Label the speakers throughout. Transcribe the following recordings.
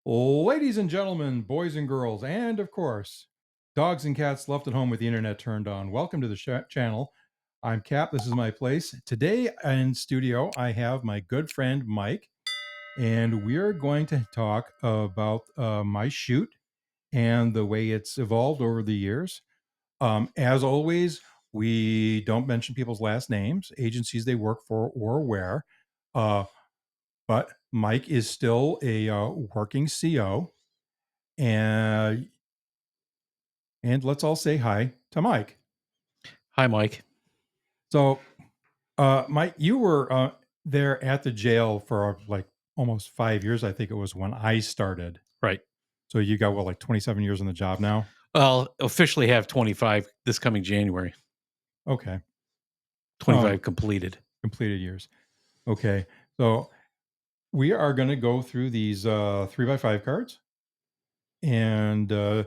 Speaker 1: Ladies and gentlemen, boys and girls, and of course, dogs and cats left at home with the internet turned on. Welcome to the channel. I'm Cap. This is my place. Today in studio, I have my good friend Mike, and we are going to talk about my shoot and the way it's evolved over the years. As always, we don't mention people's last names, agencies they work for, or where. Uh, but Mike is still a working CO, and let's all say hi to Mike.
Speaker 2: Hi, Mike.
Speaker 1: So, Mike, you were there at the jail for like almost 5 years. I think it was when I started.
Speaker 2: Right.
Speaker 1: So you got what, like 27 years on the job now?
Speaker 2: I'll officially have 25 this coming January.
Speaker 1: Okay.
Speaker 2: 25 completed.
Speaker 1: Completed years. Okay. So we are going to go through these 3x5 cards. And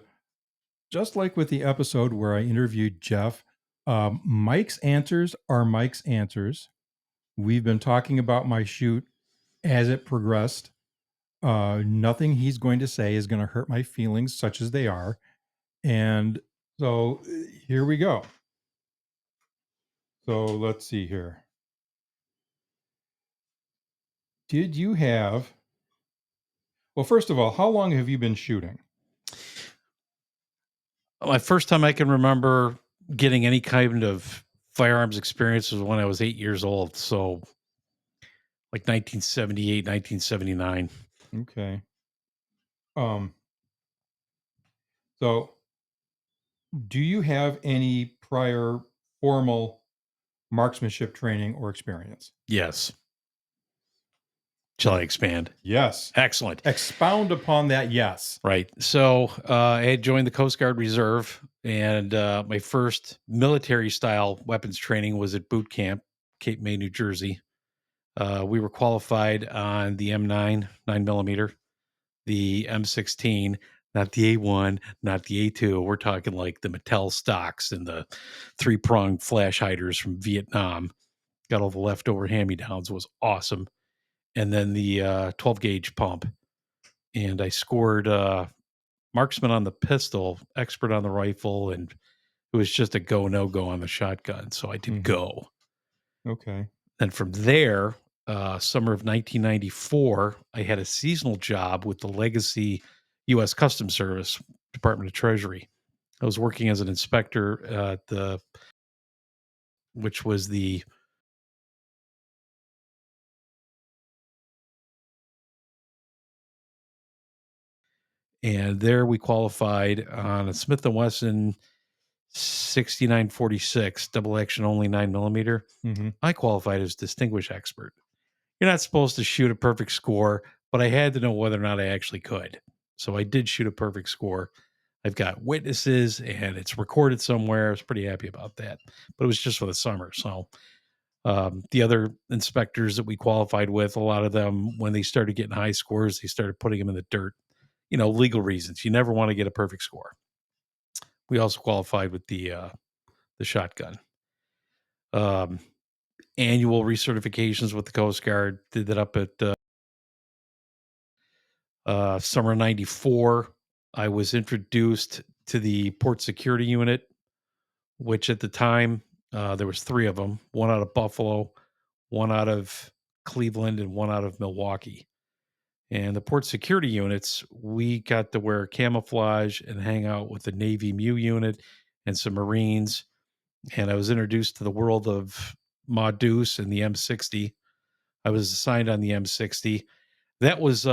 Speaker 1: just like with the episode where I interviewed Jeff, Mike's answers are Mike's answers. We've been talking about my shoot as it progressed. Nothing he's going to say is going to hurt my feelings, such as they are. And so here we go. So let's see here. Did you have, well, first of all, how long have you been shooting?
Speaker 2: My first time I can remember getting any kind of firearms experience was when I was 8 years old. So, like 1978, 1979.
Speaker 1: Okay. Um, so do you have any prior formal marksmanship training or experience?
Speaker 2: Yes. Shall I expand?
Speaker 1: Yes.
Speaker 2: Excellent.
Speaker 1: Expound upon that. Yes.
Speaker 2: Right. So, I had joined the Coast Guard Reserve, and my first military style weapons training was at boot camp, Cape May, New Jersey. We were qualified on the M9, 9mm, the M16, not the A1, not the A2. We're talking like the Mattel stocks and the three-pronged flash hiders from Vietnam. Got all the leftover hand-me-downs. Was awesome. And then the 12 gauge pump. And I scored marksman on the pistol, expert on the rifle, and it was just a go, no go on the shotgun. So I did go.
Speaker 1: Okay.
Speaker 2: And from there, summer of 1994, I had a seasonal job with the Legacy U.S. Customs Service, Department of Treasury. I was working as an inspector at which was the and there we qualified on a Smith & Wesson 6946 double action only 9mm. I qualified as distinguished expert. You're not supposed to shoot a perfect score, but I had to know whether or not I actually could. So I did shoot a perfect score. I've got witnesses and it's recorded somewhere. I was pretty happy about that, but it was just for the summer. So the other inspectors that we qualified with, a lot of them, when they started getting high scores, they started putting them in the dirt. Legal reasons. You never want to get a perfect score. We also qualified with the shotgun. Um, Annual recertifications with the Coast Guard. Did that up at summer '94. I was introduced to the port security unit, which at the time there was three of them: one out of Buffalo, one out of Cleveland, and one out of Milwaukee. And the port security units, we got to wear camouflage and hang out with the Navy MEU unit and some Marines. And I was introduced to the world of Ma Deuce and the M60. I was assigned on the M60. That was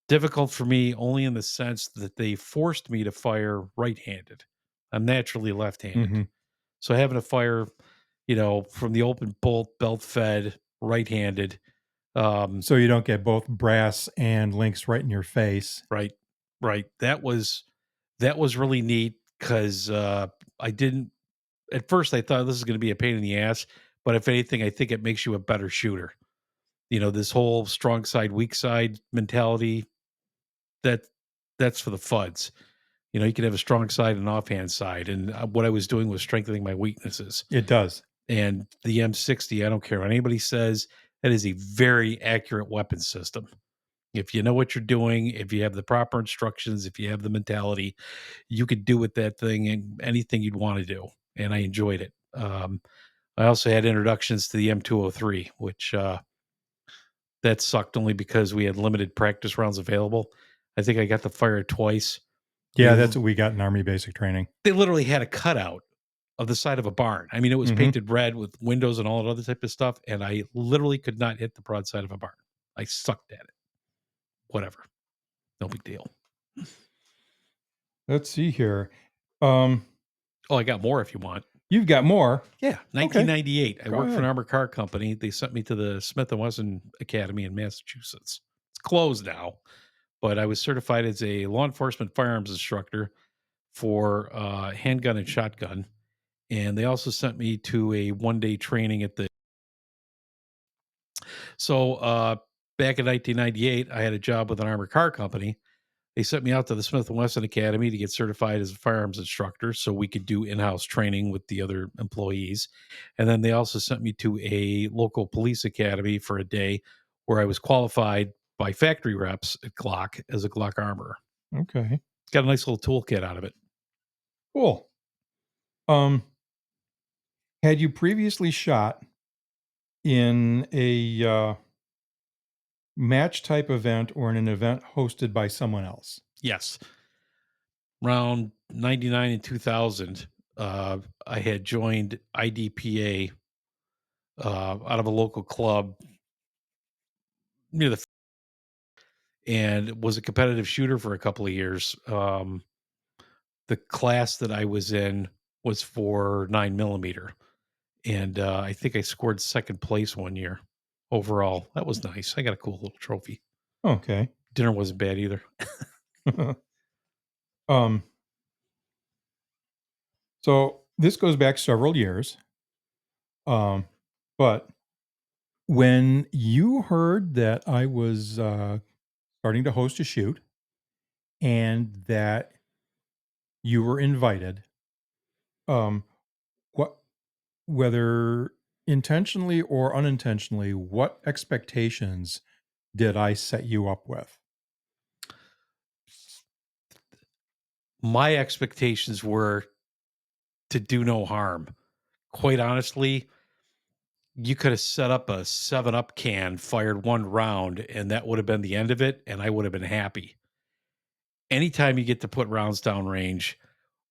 Speaker 2: difficult for me only in the sense that they forced me to fire right-handed. I'm naturally left-handed. So having to fire, from the open bolt, belt fed, right-handed.
Speaker 1: So you don't get both brass and links right in your face.
Speaker 2: Right. That was really neat because I didn't at first I thought this is going to be a pain in the ass, but if anything, I think it makes you a better shooter. This whole strong side, weak side mentality, that that's for the fuds. You can have a strong side and offhand side. And what I was doing was strengthening my weaknesses.
Speaker 1: It does.
Speaker 2: And the M60, I don't care what anybody says, that is a very accurate weapon system. If you know what you're doing, if you have the proper instructions, if you have the mentality, you could do with that thing and anything you'd want to do. And I enjoyed it. I also had introductions to the M203, which that sucked only because we had limited practice rounds available. I think I got to fire it twice. They
Speaker 1: Yeah, that's what we got in Army basic training.
Speaker 2: they literally had a cutout of the side of a barn. I mean, it was
Speaker 1: Hmm.
Speaker 2: painted red with windows and all that other type of stuff, and I literally could not hit the broadside of a barn. I sucked at it. Whatever, no big deal.
Speaker 1: Let's see here. Um,
Speaker 2: Oh, I got more if you want.
Speaker 1: you've got more.
Speaker 2: Yeah,
Speaker 1: Okay,
Speaker 2: 1998. I
Speaker 1: go
Speaker 2: worked for an
Speaker 1: ahead.
Speaker 2: armored car company. They sent me to the Smith and Wesson Academy in Massachusetts. It's closed now, but I was certified as a law enforcement firearms instructor for handgun and shotgun. And they also sent me to a 1 day training at the. So back in 1998, I had a job with an armored car company. They sent me out to the Smith and Wesson Academy to get certified as a firearms instructor, so we could do in-house training with the other employees. And then they also sent me to a local police academy for a day, where I was qualified by factory reps at Glock as a Glock armorer.
Speaker 1: Okay,
Speaker 2: Got a nice little toolkit out of it.
Speaker 1: cool. Um, had you previously shot in a match type event or in an event hosted by someone else?
Speaker 2: Yes, around 99 and 2000, I had joined IDPA out of a local club near the and was a competitive shooter for a couple of years. The class that I was in was for 9 millimeter, and I think I scored second place one year overall. That was nice. I got a cool little trophy.
Speaker 1: Okay.
Speaker 2: Dinner wasn't bad either.
Speaker 1: um, so this goes back several years. Um, but when you heard that I was starting to host a shoot and that you were invited, um, what, whether intentionally or unintentionally, what expectations did I set you up with?
Speaker 2: My expectations were to do no harm. Quite honestly, you could have set up a 7 Up can, fired one round, and that would have been the end of it, and I would have been happy. Anytime you get to put rounds down range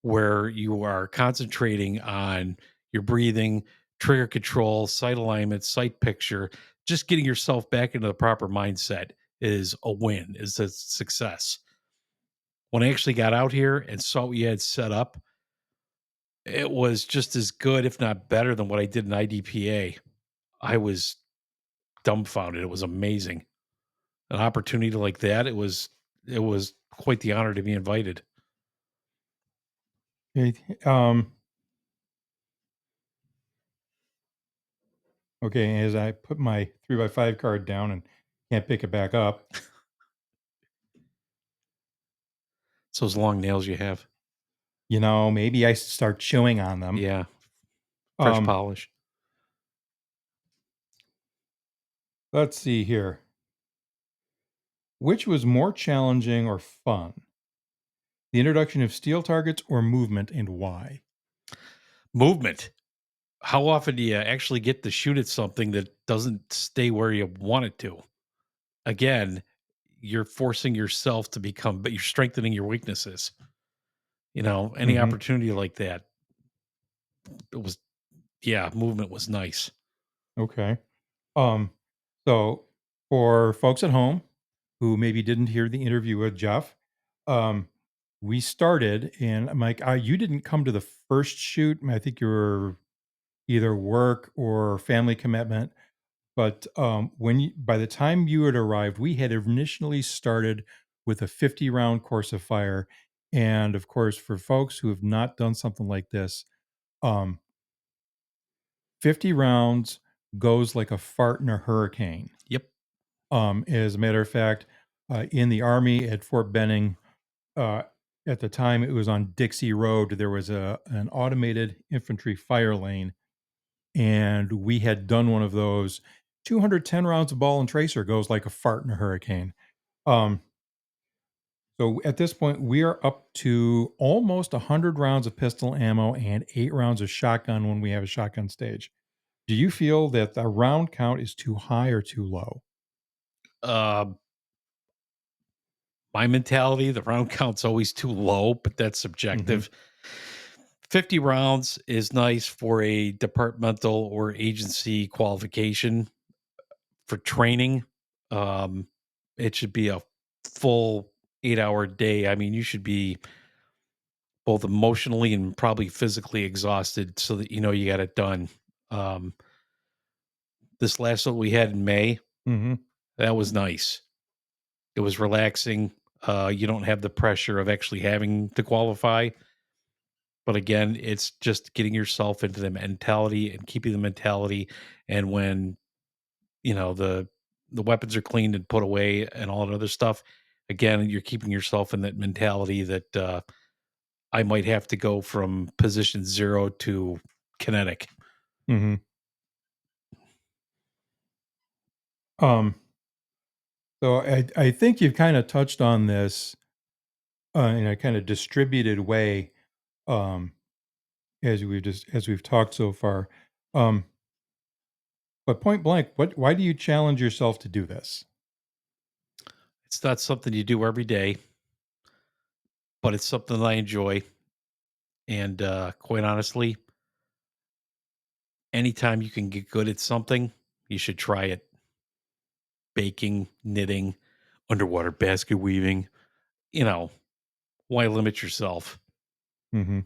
Speaker 2: where you are concentrating on your breathing, trigger control, sight alignment, sight picture, just getting yourself back into the proper mindset is a win, is a success. When I actually got out here and saw what you had set up, it was just as good, if not better, than what I did in IDPA. I was dumbfounded. It was amazing. An opportunity like that, it was quite the honor to be invited.
Speaker 1: Okay. Okay. As I put my 3x5 card down and can't pick it back up,
Speaker 2: It's those long nails you have.
Speaker 1: maybe I start chewing on them.
Speaker 2: Yeah, fresh
Speaker 1: Um,
Speaker 2: polish.
Speaker 1: let's see here. Which was more challenging or fun? The introduction of steel targets or movement and why?
Speaker 2: Movement. How often do you actually get to shoot at something that doesn't stay where you want it to? Again, you're forcing yourself to become, but you're strengthening your weaknesses. Any
Speaker 1: Hmm.
Speaker 2: opportunity like that, it was, yeah, movement was nice.
Speaker 1: Okay. Um, so for folks at home who maybe didn't hear the interview with Jeff, um, we started and I'm like, you didn't come to the first shoot. I think you were either work or family commitment. But by the time you had arrived, we had initially started with a 50 round course of fire. And of course, for folks who have not done something like this, um, 50 rounds goes like a fart in a hurricane.
Speaker 2: Yep.
Speaker 1: As a matter of fact, in the Army at Fort Benning, uh, at the time it was on Dixie Road, there was an automated infantry fire lane, and we had done one of those. 210 rounds of ball and tracer goes like a fart in a hurricane. Um, so at this point, we are up to almost 100 rounds of pistol ammo and 8 rounds of shotgun when we have a shotgun stage. Do you feel that the round count is too high or too low?
Speaker 2: Uh, my mentality, the round count's always too low, but that's
Speaker 1: Hmm.
Speaker 2: subjective. 50 rounds is nice for a departmental or agency qualification for training. Um, it should be a full 8-hour day. I mean, you should be both emotionally and probably physically exhausted so that you know you got it done. Um, this last one we had in May,
Speaker 1: Hmm.
Speaker 2: that was nice. It was relaxing. You don't have the pressure of actually having to qualify. But again, it's just getting yourself into the mentality and keeping the mentality. And when you know the weapons are cleaned and put away and all that other stuff, again, you're keeping yourself in that mentality that I might have to go from position 0 to kinetic.
Speaker 1: Hmm. Um, so I think you've kind of touched on this in a kind of distributed way, um, as we've talked so far. Um, but point blank, why do you challenge yourself to do this?
Speaker 2: It's not something you do every day, but it's something that I enjoy. And quite honestly, anytime you can get good at something, you should try it. Baking, knitting, underwater basket weaving, you know, why limit yourself?
Speaker 1: Hmm.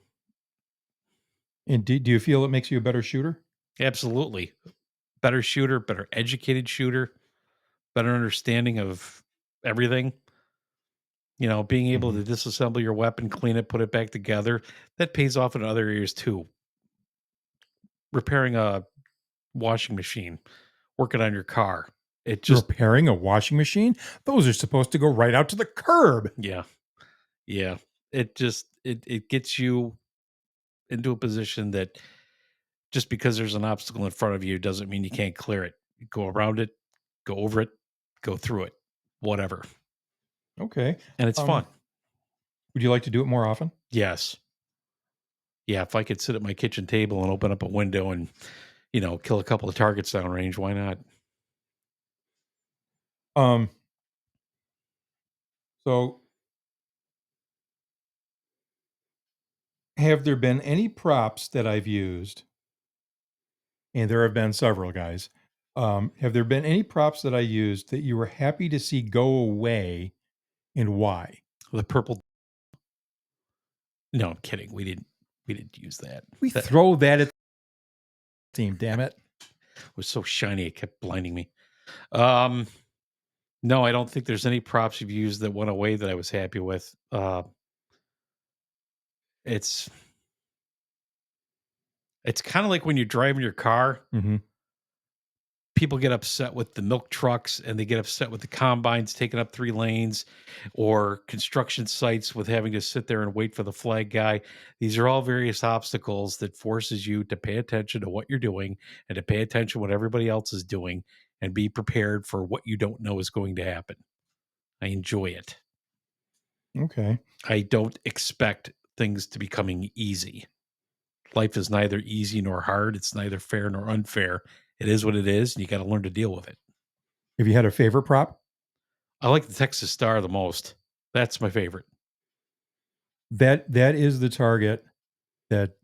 Speaker 1: And do you feel it makes you a better shooter?
Speaker 2: Absolutely. Better shooter, better educated shooter, better understanding of everything. You know, being able
Speaker 1: Hmm.
Speaker 2: to disassemble your weapon, clean it, put it back together, that pays off in other areas too. Repairing a washing machine, working on your car. It just,
Speaker 1: Repairing a washing machine? Those are supposed to go right out to the curb.
Speaker 2: yeah, yeah. It gets you into a position that just because there's an obstacle in front of you doesn't mean you can't clear it. Go around it, go over it, go through it, whatever.
Speaker 1: Okay.
Speaker 2: And it's
Speaker 1: Um,
Speaker 2: fun.
Speaker 1: would you like to do it more often?
Speaker 2: Yes. Yeah, if I could sit at my kitchen table and open up a window and, you know, kill a couple of targets downrange, why not?
Speaker 1: Um, so have there been any props that I've used, and there have been several guys. Have there been any props that I used that you were happy to see go away and why?
Speaker 2: The purple, no, I'm kidding. We didn't use that.
Speaker 1: We
Speaker 2: That
Speaker 1: throw that at the team, damn it.
Speaker 2: was so shiny it kept blinding me. Um no, I don't think there's any props you've used that went away that I was happy with. It's it's kind of like when you're driving your car.
Speaker 1: Hmm.
Speaker 2: People get upset with the milk trucks and they get upset with the combines taking up 3 lanes or construction sites with having to sit there and wait for the flag guy. These are all various obstacles that forces you to pay attention to what you're doing and to pay attention to what everybody else is doing and be prepared for what you don't know is going to happen. I enjoy it.
Speaker 1: Okay.
Speaker 2: I don't expect things to becoming easy. Life is neither easy nor hard. It's neither fair nor unfair. It is what it is, and you got to learn to deal with it.
Speaker 1: Have you had a favorite prop?
Speaker 2: I like the Texas Star the most. That's my favorite.
Speaker 1: That is the target that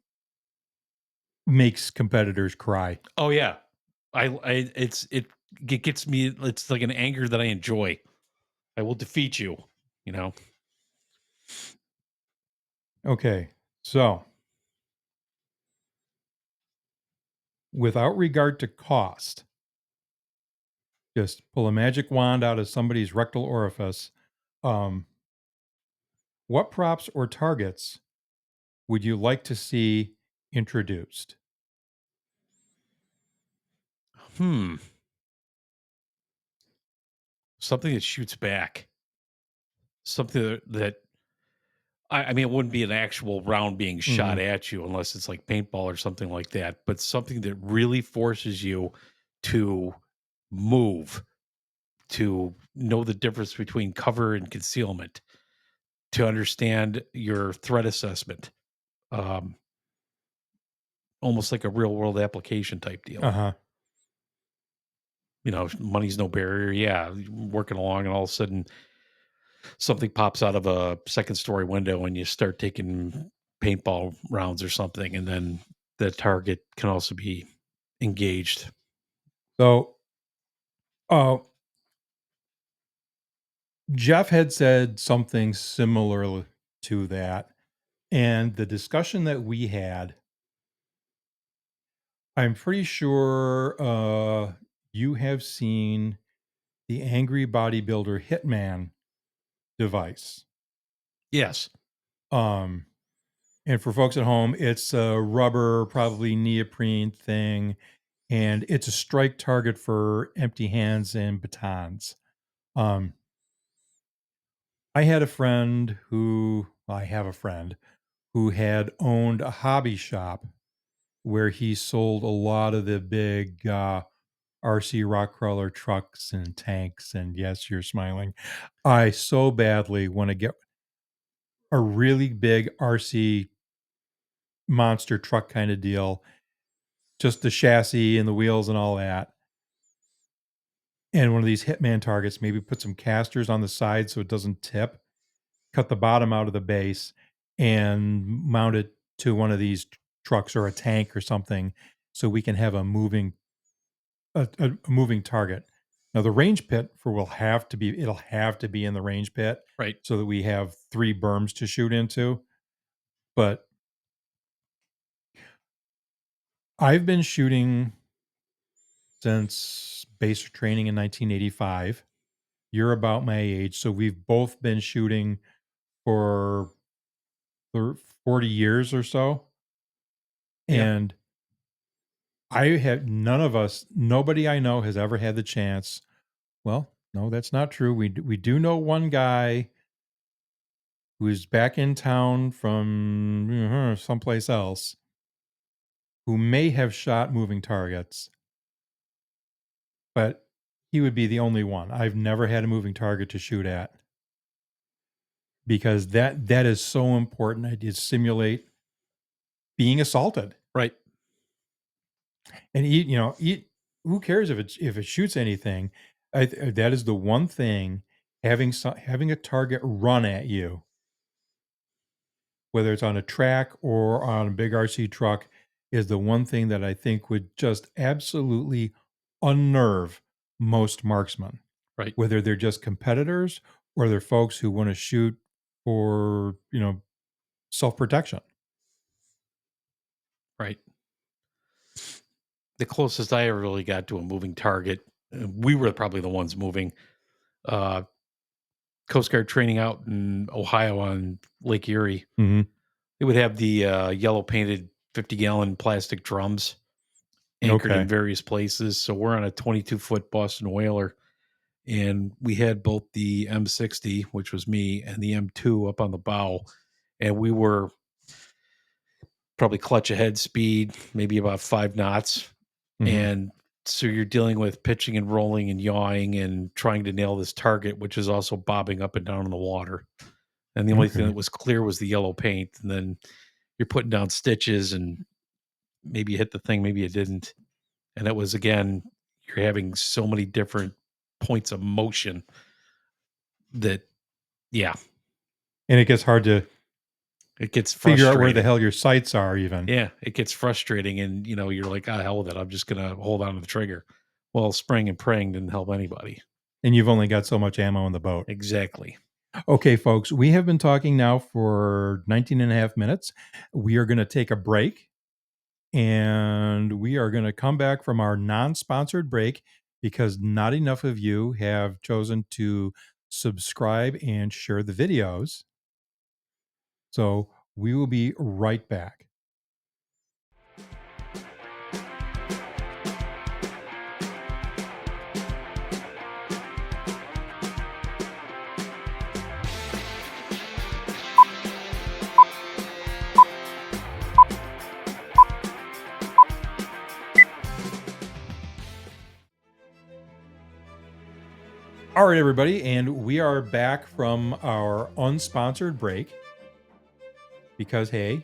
Speaker 1: makes competitors cry.
Speaker 2: Oh yeah. It gets me, it's like an anger that I enjoy. I will defeat you, you know.
Speaker 1: Okay. So, without regard to cost, just pull a magic wand out of somebody's rectal orifice. Um, what props or targets would you like to see introduced?
Speaker 2: Hmm. Something that shoots back. Something that I mean, it wouldn't be an actual round being shot
Speaker 1: Mhm.
Speaker 2: at you unless it's like paintball or something like that, but something that really forces you to move, to know the difference between cover and concealment, to understand your threat assessment, um, almost like a real world application type deal.
Speaker 1: Uh-huh.
Speaker 2: Money's no barrier. Yeah, working along, and all of a sudden something pops out of a second story window, and you start taking paintball rounds or something, and then the target can also be engaged.
Speaker 1: So, uh, Jeff had said something similar to that, and the discussion that we had, I'm pretty sure, you have seen the Angry Bodybuilder Hitman device.
Speaker 2: Yes.
Speaker 1: Um, and for folks at home, it's a rubber, probably neoprene thing, and it's a strike target for empty hands and batons. Um, I have a friend who had owned a hobby shop where he sold a lot of the big RC rock crawler trucks and tanks. And yes, you're smiling. I so badly want to get a really big RC monster truck kind of deal, just the chassis and the wheels and all that. And one of these Hitman targets, maybe put some casters on the side so it doesn't tip, cut the bottom out of the base, and mount it to one of these trucks or a tank or something so we can have a moving target. Now the range pit for will have to be it'll have to be in the range pit
Speaker 2: Right.
Speaker 1: so that we have 3 berms to shoot into. But I've been shooting since basic training in 1985. You're about my age, so we've both been shooting for 40 years or so.
Speaker 2: Yeah.
Speaker 1: And I have nobody I know has ever had the chance. Well, no, that's not true. We do know one guy who's back in town from someplace else who may have shot moving targets, but he would be the only one. I've never had a moving target to shoot at because that is so important. I did simulate being assaulted.
Speaker 2: Right.
Speaker 1: And who cares if it shoots anything? That is the one thing, having a target run at you, whether it's on a track or on a big RC truck, is the one thing that I think would just absolutely unnerve most marksmen,
Speaker 2: Right.
Speaker 1: whether they're just competitors or they're folks who want to shoot for, self protection.
Speaker 2: Right. The closest I ever really got to a moving target, we were probably the ones moving. Uh, Coast Guard training out in Ohio on Lake Erie.
Speaker 1: Hmm.
Speaker 2: They would have the yellow painted 50-gallon plastic drums anchored in
Speaker 1: Okay.
Speaker 2: various places. So we're on a 22-foot Boston Whaler, and we had both the M60, which was me, and the M2 up on the bow, and we were probably clutch ahead speed, maybe about 5 knots.
Speaker 1: Hmm.
Speaker 2: And so you're dealing with pitching and rolling and yawing and trying to nail this target, which is also bobbing up and down in the water. And the only thing that
Speaker 1: Okay.
Speaker 2: was clear was the yellow paint. And then you're putting down stitches, and maybe you hit the thing, maybe you didn't. And it was, again, you're having so many different points of motion that, yeah,
Speaker 1: And it gets hard to
Speaker 2: it gets
Speaker 1: figure out where the
Speaker 2: frustrating.
Speaker 1: hell your sights are even.
Speaker 2: Yeah, it gets frustrating. And, you're like, ah, hell with it. I'm just going to hold on to the trigger. Well, spraying and praying didn't help anybody.
Speaker 1: And you've only got so much ammo in the boat.
Speaker 2: Exactly.
Speaker 1: Okay, folks, we have been talking now for 19 and a half minutes. We are going to take a break and we are going to come back from our non sponsored break because not enough of you have chosen to subscribe and share the videos. So we will be right back. All right, everybody, and we are back from our unsponsored break because, hey,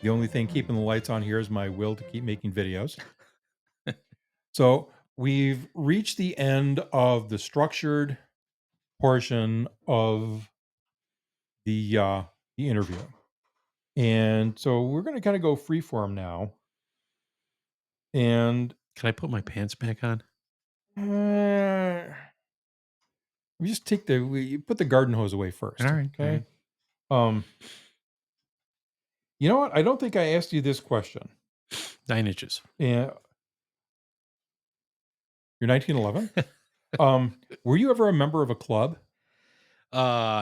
Speaker 1: the only thing keeping the lights on here is my will to keep making videos. So we've reached the end of the structured portion of the interview, and so we're going to kind of go freeform now. And
Speaker 2: Can I put my pants back on?
Speaker 1: we just we put the garden hose away first,
Speaker 2: All right, all
Speaker 1: okay?
Speaker 2: right.
Speaker 1: Um, you know what? I don't think I asked you this question.
Speaker 2: 9 inches.
Speaker 1: And you're 1911. Were you ever a member of a club?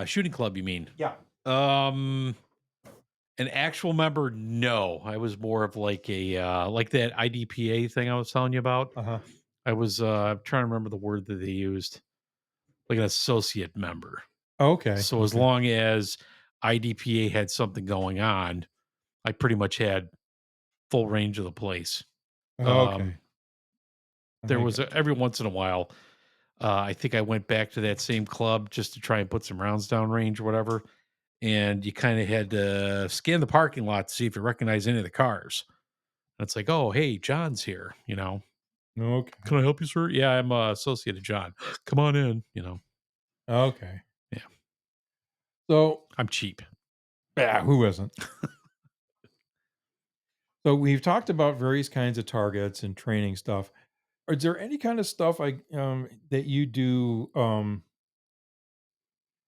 Speaker 2: Shooting club, you mean?
Speaker 1: Yeah.
Speaker 2: Um, an actual member? No, I was more of like a like that IDPA thing I was telling you about.
Speaker 1: Uh huh.
Speaker 2: I was I'm trying to remember the word that they used, like an associate member.
Speaker 1: Okay.
Speaker 2: So as
Speaker 1: Okay.
Speaker 2: long as IDPA had something going on, I pretty much had full range of the place.
Speaker 1: Okay.
Speaker 2: Um, there
Speaker 1: I
Speaker 2: was
Speaker 1: got you.
Speaker 2: every once in a while. I think I went back to that same club just to try and put some rounds down range or whatever. And you kind of had to scan the parking lot to see if you recognize any of the cars. And it's like, oh, hey, John's here.
Speaker 1: Okay.
Speaker 2: Can I help you, sir? Yeah, I'm associated John. Come on in.
Speaker 1: Okay.
Speaker 2: Yeah,
Speaker 1: So,
Speaker 2: I'm cheap.
Speaker 1: yeah, who isn't? So we've talked about various kinds of targets and training stuff. Is there any kind of stuff that you do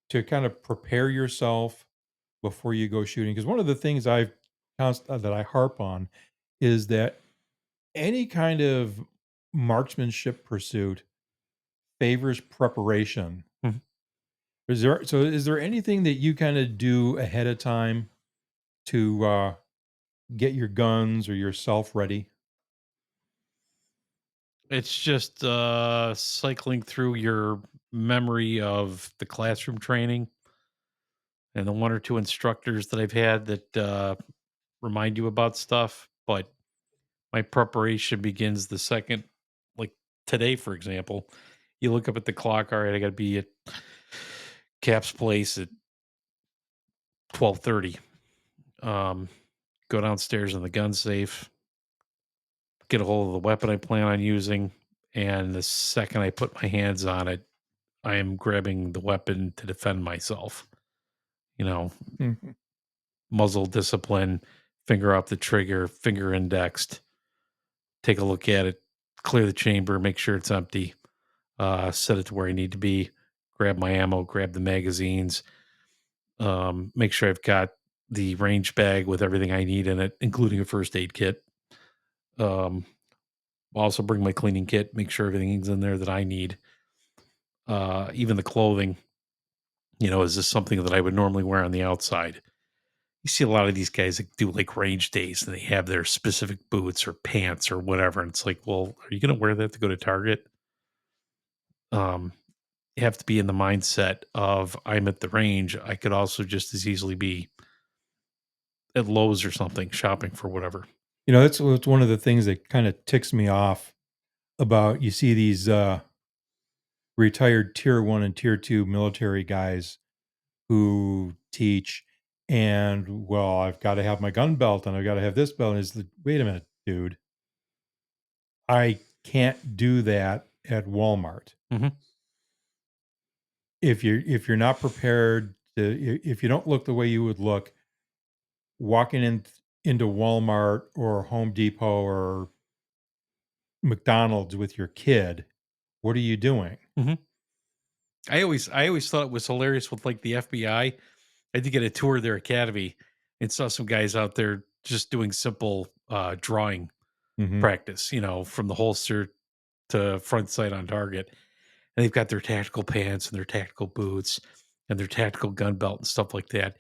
Speaker 1: to kind of prepare yourself before you go shooting? Because one of the things that I harp on is that any kind of marksmanship pursuit favors preparation.
Speaker 2: Mhm.
Speaker 1: Is there anything that you kind of do ahead of time to get your guns or yourself ready?
Speaker 2: It's just cycling through your memory of the classroom training and the one or two instructors that I've had that remind you about stuff. But my preparation begins the second, like today, for example, you look up at the clock. All right, I got to be at Cap's place at 12:30. Um, go downstairs in the gun safe, get a hold of the weapon I plan on using, and the second I put my hands on it, I am grabbing the weapon to defend myself. You know,
Speaker 1: Mhm.
Speaker 2: muzzle discipline, finger off the trigger, finger indexed, take a look at it, clear the chamber, make sure it's empty, set it to where I need to be, grab my ammo, grab the magazines, make sure I've got the range bag with everything I need in it, including a first aid kit. Um, also bring my cleaning kit, make sure everything's in there that I need. Even the clothing, is this something that I would normally wear on the outside? You see a lot of these guys that do like range days and they have their specific boots or pants or whatever. And it's like, well, are you going to wear that to go to Target? Um, you have to be in the mindset of I'm at the range. I could also just as easily be at Lowe's or something shopping for whatever.
Speaker 1: That's one of the things that kind of ticks me off about you see these retired tier 1 and tier 2 military guys who teach, and well, I've got to have my gun belt and I've got to have this belt. And it's wait a minute, dude. I can't do that at Walmart.
Speaker 2: Hmm.
Speaker 1: If you're not prepared if you don't look the way you would look walking into Walmart or Home Depot or McDonald's with your kid, what are you doing?
Speaker 2: Hmm. I always thought it was hilarious with like the FBI. I had to get a tour of their academy and saw some guys out there just doing simple drawing
Speaker 1: Mhm.
Speaker 2: practice, from the holster to front sight on target. And they've got their tactical pants and their tactical boots and their tactical gun belt and stuff like that.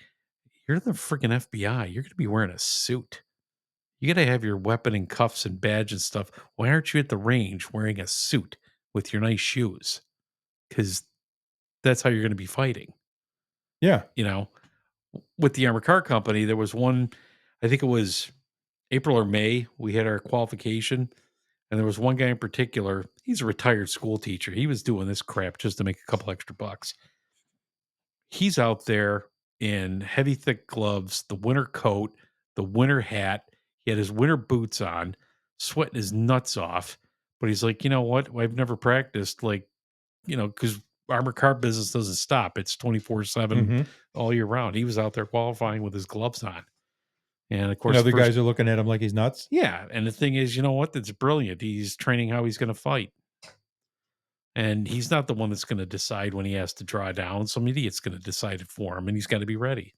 Speaker 2: You're the freaking FBI. You're going to be wearing a suit. You got to have your weapon and cuffs and badge and stuff. Why aren't you at the range wearing a suit with your nice shoes? Because that's how you're going to be fighting.
Speaker 1: Yeah.
Speaker 2: You know, with the armored car company, there was one, I think it was April or May, we had our qualification. And there was one guy in particular, he's a retired school teacher. He was doing this crap just to make a couple extra bucks. He's out there in heavy, thick gloves, the winter coat, the winter hat. He had his winter boots on, sweating his nuts off. But he's like, you know what? I've never practiced, like, because armor car business doesn't stop. It's 24/7
Speaker 1: Mhm.
Speaker 2: all year round. He was out there qualifying with his gloves on. And of
Speaker 1: And
Speaker 2: course, the
Speaker 1: other
Speaker 2: first,
Speaker 1: guys are looking at him like he's nuts.
Speaker 2: yeah. And the thing is, you know what? That's brilliant. He's training how he's going to fight. And he's not the one that's going to decide when he has to draw down. Some idiot's going to decide it for him, and he's got to be ready.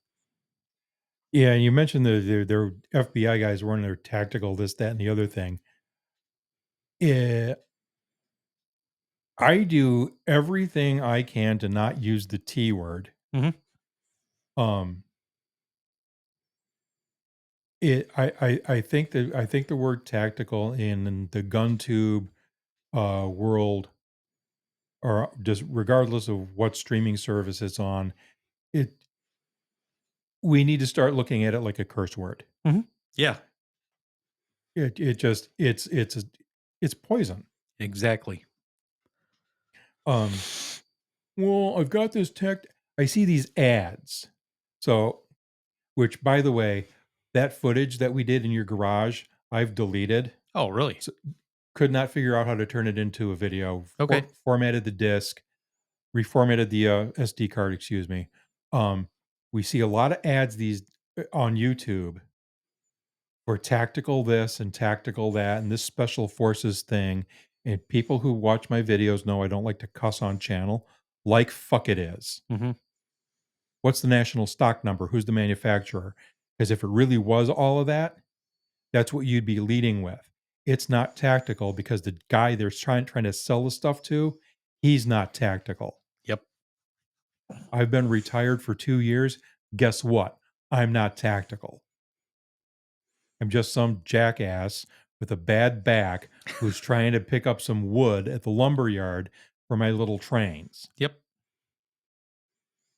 Speaker 1: Yeah, and you mentioned their FBI guys weren't their tactical this, that, and the other thing. Eh, I do everything I can to not use the T word.
Speaker 2: Mhm.
Speaker 1: Um, I think the word tactical in the gun tube world, or just regardless of what streaming service it's on, it we need to start looking at it like a curse word.
Speaker 2: Mhm. Yeah,
Speaker 1: It just it's poison.
Speaker 2: exactly.
Speaker 1: Um, well, I've got this tech. I see these ads. So, which by the way, that footage that we did in your garage, I've deleted.
Speaker 2: Oh, really?
Speaker 1: So, could not figure out how to turn it into a video.
Speaker 2: Okay.
Speaker 1: Formatted the disc, reformatted the SD card. Excuse me. Um, we see a lot of ads these on YouTube for tactical this and tactical that, and this special forces thing. And people who watch my videos know I don't like to cuss on channel. Like fuck it is.
Speaker 2: Mhm.
Speaker 1: What's the national stock number? Who's the manufacturer? Because if it really was all of that, that's what you'd be leading with. It's not tactical because the guy they're trying to sell the stuff to, he's not tactical.
Speaker 2: Yep.
Speaker 1: I've been retired for 2 years. Guess what? I'm not tactical. I'm just some jackass with a bad back who's trying to pick up some wood at the lumber yard for my little trains.
Speaker 2: Yep.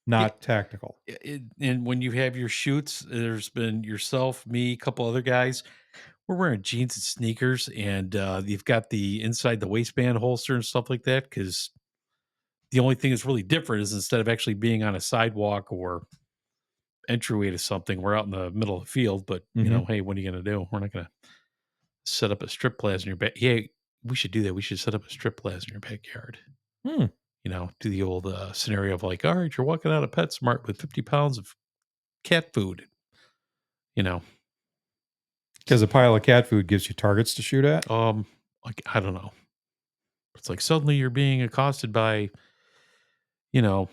Speaker 2: Yeah,
Speaker 1: Not tactical.
Speaker 2: and when you have your shoots, there's been yourself, me, a couple other guys. We're wearing jeans and sneakers, and you've got the inside the waistband holster and stuff like that. Because the only thing that's really different is instead of actually being on a sidewalk or entryway to something, we're out in the middle of the field. But
Speaker 1: Mhm.
Speaker 2: hey, what are you going to do? We're not going to set up a strip plaza in your back. Hey, we should do that. We should set up a strip plaza in your backyard.
Speaker 1: Hmm.
Speaker 2: Do the old scenario of like, all right, you're walking out of PetSmart with 50 pounds of cat food. You know,
Speaker 1: 'Cause a pile of cat food gives you targets to shoot at?
Speaker 2: um, like I don't know. It's like suddenly you're being accosted by, you know,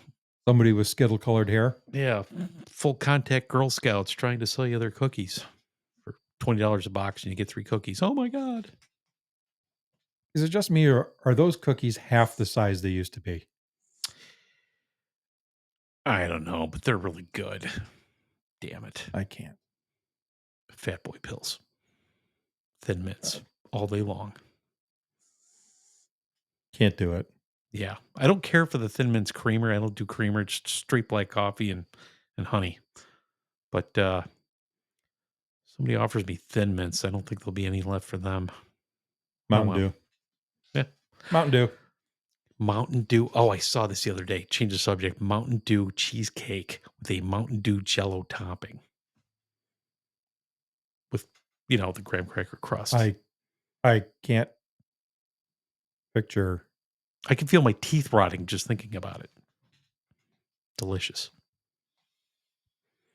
Speaker 1: Somebody with skittle-colored hair?
Speaker 2: yeah, full contact Girl Scouts trying to sell you their cookies for $20 a box, and you get 3 cookies. Oh my god!
Speaker 1: Is it just me, or are those cookies half the size they used to be?
Speaker 2: I don't know, but they're really good. Damn it,
Speaker 1: I can't.
Speaker 2: Fat Boy pills, Thin Mints, all day long.
Speaker 1: Can't do it.
Speaker 2: Yeah, I don't care for the Thin Mints creamer. I don't do creamer. Just straight black coffee and honey. But somebody offers me Thin Mints. I don't think there'll be any left for them. Oh
Speaker 1: Mountain
Speaker 2: well.
Speaker 1: Dew.
Speaker 2: Yeah.
Speaker 1: Mountain Dew.
Speaker 2: Mountain Dew. Oh, I saw this the other day. Change the subject. Mountain Dew cheesecake with a Mountain Dew Jello topping with, the graham cracker crust.
Speaker 1: I can't picture.
Speaker 2: I can feel my teeth rotting just thinking about it. Delicious.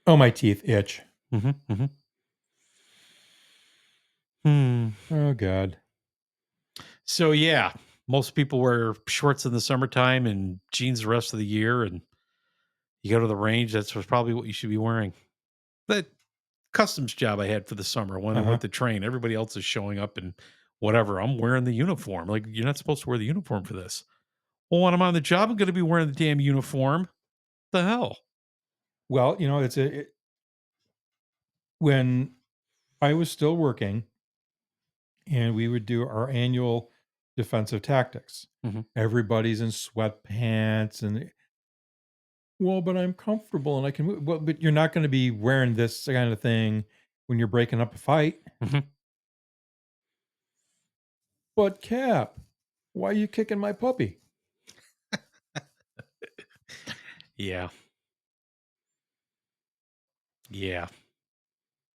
Speaker 1: Oh, my teeth itch.
Speaker 2: Hmm. Hmm. Hmm.
Speaker 1: Oh god.
Speaker 2: So yeah, most people wear shorts in the summertime and jeans the rest of the year, and you go to the range. That's probably what you should be wearing. That customs job I had for the summer when I
Speaker 1: Uh-huh.
Speaker 2: went to train, everybody else is showing up in whatever. I'm wearing the uniform. Like, you're not supposed to wear the uniform for this. Well, when I'm on the job, I'm going to be wearing the damn uniform. The hell?
Speaker 1: Well, when I was still working and we would do our annual defensive tactics.
Speaker 2: Hmm.
Speaker 1: Everybody's in sweatpants and well, but I'm comfortable and I can move. Well, but you're not going to be wearing this kind of thing when you're breaking up a fight.
Speaker 2: Hmm.
Speaker 1: But Cap, why are you kicking my puppy?
Speaker 2: Yeah, yeah.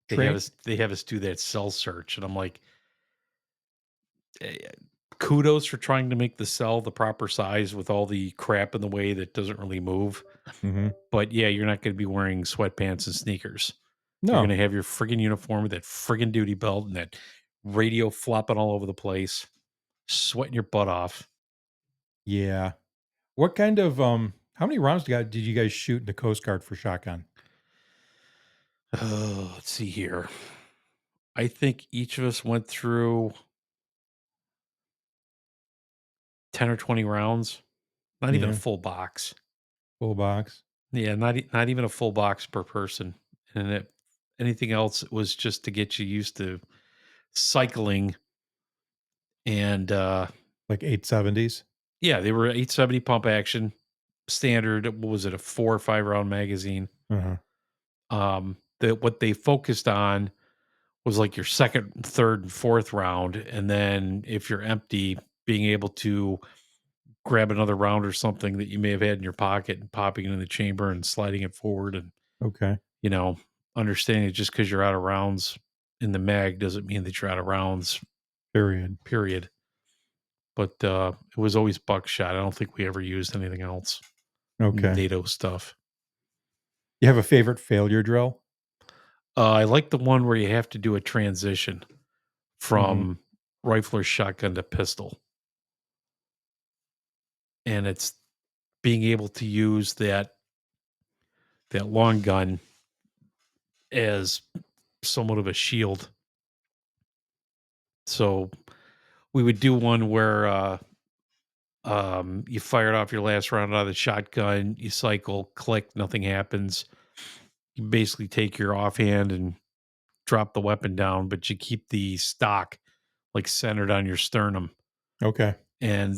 Speaker 1: Train
Speaker 2: They have us do that cell search, and I'm like, eh, kudos for trying to make the cell the proper size with all the crap in the way that doesn't really move.
Speaker 1: Mhm.
Speaker 2: But yeah, you're not going to be wearing sweatpants and sneakers. You're going
Speaker 1: No.
Speaker 2: to have your friggin' uniform with that friggin' duty belt and that radio flopping all over the place, sweating your butt off.
Speaker 1: Yeah. What kind of, how many rounds did you guys shoot in the Coast Guard for shotgun?
Speaker 2: Oh, let's see here. I think each of us went through 10 or 20 rounds, not even a
Speaker 1: Yeah,
Speaker 2: full box.
Speaker 1: full box.
Speaker 2: Yeah, not even a full box per person. And anything else was just to get you used to cycling and
Speaker 1: Like 870s?
Speaker 2: yeah, they were 870 pump action standard. What was it, a 4 or 5 round magazine?
Speaker 1: Uh-huh.
Speaker 2: That what they focused on was like your second, third, and fourth round, and then if you're empty, being able to grab another round or something that you may have had in your pocket and popping it in the chamber and sliding it forward, and
Speaker 1: Okay.
Speaker 2: you know, understanding that just because you're out of rounds in the mag doesn't mean that you're out of rounds.
Speaker 1: Period.
Speaker 2: Period. But it was always buckshot. I don't think we ever used anything else.
Speaker 1: Okay.
Speaker 2: NATO stuff.
Speaker 1: You have a favorite failure drill?
Speaker 2: I like the one where you have to do a transition
Speaker 1: Mhm.
Speaker 2: from rifle or shotgun to pistol, and it's being able to use that long gun as somewhat of a shield. So we would do one where you fired off your last round out of the shotgun, you cycle, click, nothing happens. You basically take your offhand and drop the weapon down, but you keep the stock like centered on your sternum,
Speaker 1: Okay.
Speaker 2: and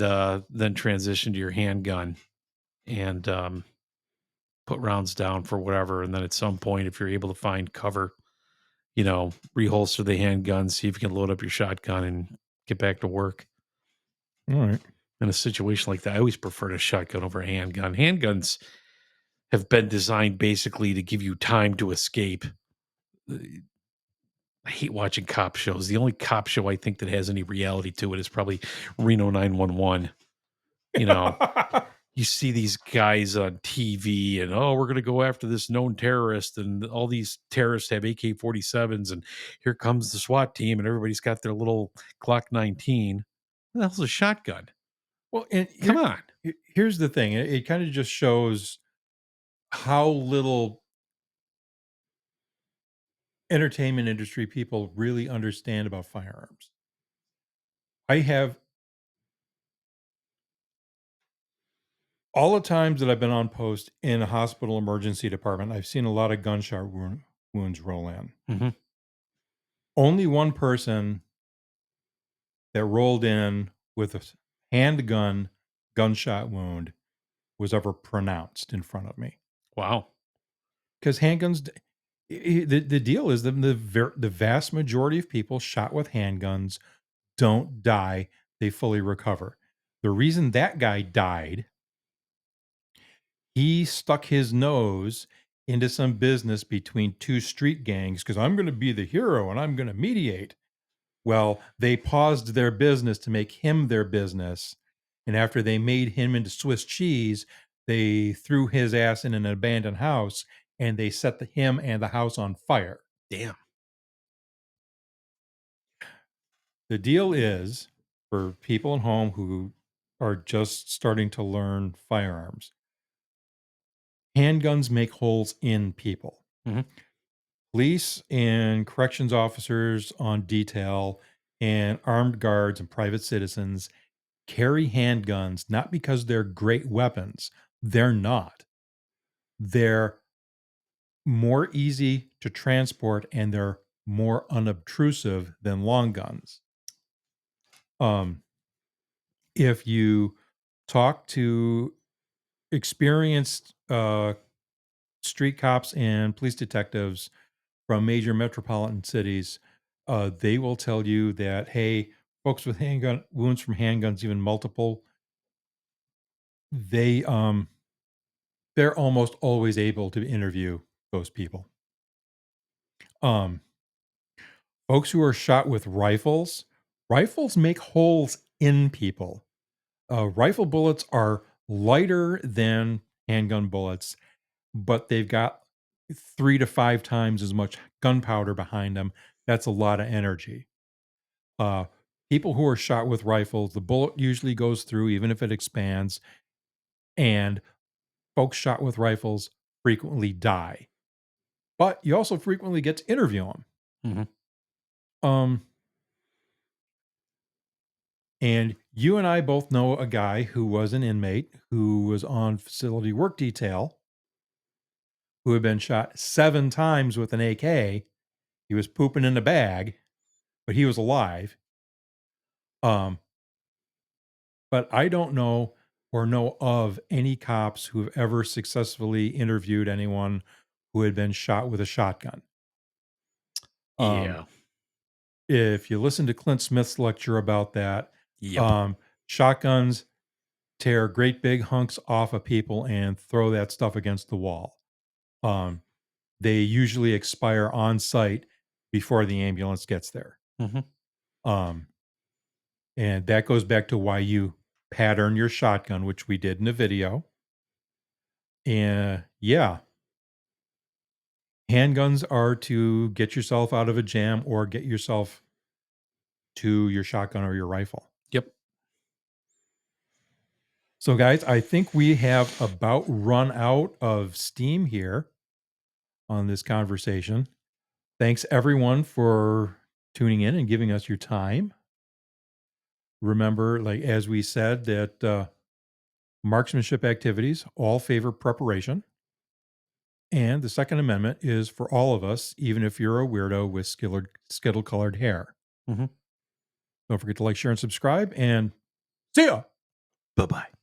Speaker 2: then transition to your handgun and put rounds down for whatever. And then at some point, if you're able to find cover, reholster the handgun, see if you can load up your shotgun and get back to work.
Speaker 1: Alright.
Speaker 2: In a situation like that, I always prefer a shotgun over a handgun. Handguns have been designed basically to give you time to escape. Uh, I hate watching cop shows. The only cop show I think that has any reality to it is probably Reno 911. You know, you see these guys on TV and, oh, we're going to go after this known terrorist, and all these terrorists have AK-47s, and here comes the SWAT team, and everybody's got their little Glock 19. What the hell's a shotgun?
Speaker 1: Well, and
Speaker 2: Come on.
Speaker 1: here's the thing, it kinda just shows how little entertainment industry people really understand about firearms. I have all the times that I've been on post in a hospital emergency department, I've seen a lot of gunshot wounds roll in.
Speaker 2: Hmm.
Speaker 1: Only one person that rolled in with a handgun gunshot wound was ever pronounced in front of me.
Speaker 2: Wow.
Speaker 1: Because handguns, the deal is that the vast majority of people shot with handguns don't die, they fully recover. The reason that guy died, he stuck his nose into some business between two street gangs because I'm going to be the hero and I'm going to mediate. Well, they paused their business to make him their business. And after they made him into Swiss cheese, they threw his ass in an abandoned house and they set him and the house on fire.
Speaker 2: Damn.
Speaker 1: The deal is for people at home who are just starting to learn firearms, handguns make holes in people.
Speaker 2: Mhm.
Speaker 1: Police and corrections officers on detail and armed guards and private citizens carry handguns not because they're great weapons. They're not. They're more easy to transport and they're more unobtrusive than long guns. Um, if you talk to experienced street cops and police detectives from major metropolitan cities, they will tell you that, hey, folks with handgun wounds from handguns, even multiple, they they're almost always able to interview those people. Um, Folks who are shot with rifles, rifles make holes in people. Rifle bullets are lighter than handgun bullets, but they've got 3 to 5 times as much gunpowder behind them. That's a lot of energy. Uh, People who are shot with rifles, the bullet usually goes through, even if it expands, and folks shot with rifles frequently die. But you also frequently get to interview them.
Speaker 2: Mhm.
Speaker 1: Um, and you and I both know a guy who was an inmate who was on facility work detail who had been shot 7 times with an AK. He was pooping in a bag, but he was alive. Um, but I don't know or know of any cops who have ever successfully interviewed anyone who had been shot with a shotgun. Um,
Speaker 2: Yeah.
Speaker 1: if you listen to Clint Smith's lecture about that,
Speaker 2: Yep.
Speaker 1: um, shotguns tear great big hunks off of people and throw that stuff against the wall. Um, they usually expire on site before the ambulance gets there.
Speaker 2: Mhm.
Speaker 1: Um, and that goes back to why you pattern your shotgun, which we did in a video. And yeah, handguns are to get yourself out of a jam or get yourself to your shotgun or your rifle.
Speaker 2: Yep.
Speaker 1: So, guys, I think we have about run out of steam here on this conversation. Thanks, everyone, for tuning in and giving us your time. Remember, like as we said, that marksmanship activities all favor preparation. And the Second Amendment is for all of us, even if you're a weirdo with skittle colored hair.
Speaker 2: Mhm.
Speaker 1: Don't forget to like, share, and subscribe. And see ya.
Speaker 2: Bye-bye.